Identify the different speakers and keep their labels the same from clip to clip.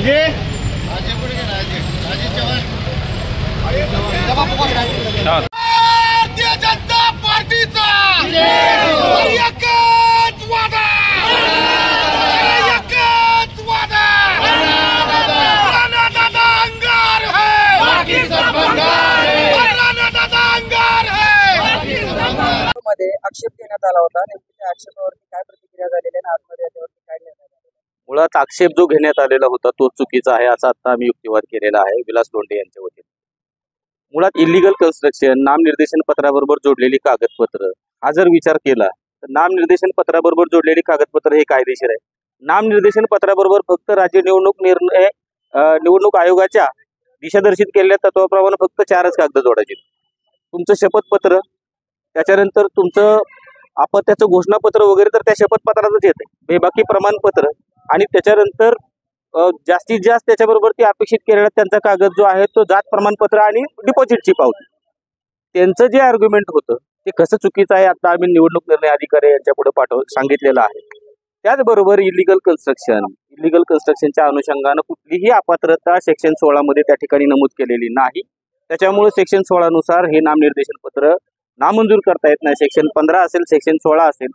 Speaker 1: राजे चव्हाण भारतीय जनता पार्टीचा एकच वादा, एकच वादा, दादा अंगार है, बाकी सब भंगार है, दादा अंगार है।
Speaker 2: मध्ये आक्षेप घेण्यात आला होता, नेमकी त्या आक्षेपावरती काय प्रतिक्रिया झालेली आहे, आतमध्ये याच्यावरती काय निर्णय झालेला आहे?
Speaker 3: मुळात आक्षेप जो घेण्यात आलेला होता तो चुकीचा आहे असा आता आम्ही युक्तिवाद केलेला आहे विलास लोंढे यांच्या वतीने। मुळात इलिगल कन्स्ट्रक्शन, नामनिर्देशन पत्राबरोबर जोडलेली कागदपत्र हा जर विचार केला तर नामनिर्देशन पत्राबरोबर जोडलेली कागदपत्र हे कायदेशीर आहे। नामनिर्देशन पत्राबरोबर फक्त राज्य निवडणूक आयोगाच्या दिशादर्शित केलेल्या तत्वाप्रमाणे फक्त 4च कागद जोडायचे। तुमचं शपथपत्र, त्याच्यानंतर तुमचं अपत्याचं घोषणापत्र वगैरे तर त्या शपथपत्रातच येते, बेबाकी प्रमाणपत्र, आणि त्याच्यानंतर जास्तीत जास्त त्याच्याबरोबर ती अपेक्षित केलेला त्यांचा कागद जो आहे तो जात प्रमाणपत्र आणि डिपॉझिटची पावती। त्यांचं जे आर्ग्युमेंट होतं ते कसं चुकीचं आहे आता आम्ही निवडणूक निर्णय अधिकारी यांच्या पुढे सांगितलेलं आहे। त्याचबरोबर इलिगल कन्स्ट्रक्शनच्या अनुषंगानं कुठलीही अपात्रता सेक्शन 16 मध्ये त्या ठिकाणी नमूद केलेली नाही। त्याच्यामुळे सेक्शन 16 नुसार हे नामनिर्देशन पत्र नामंजूर करता येत नाही। सेक्शन 15 असेल, सेक्शन 16 असेल,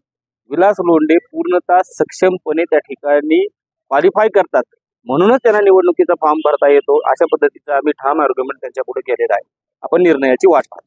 Speaker 3: विलास लोंढे पूर्णतः सक्षमपणे त्या ठिकाणी क्वालिफाय करतात, म्हणूनच त्यांना निवडणुकीचा फॉर्म भरता येतो। अशा पद्धतीचा आम्ही ठाम आर्ग्युमेंट त्यांच्या पुढे केलेला आहे। आपण निर्णयाची वाट पाहतो।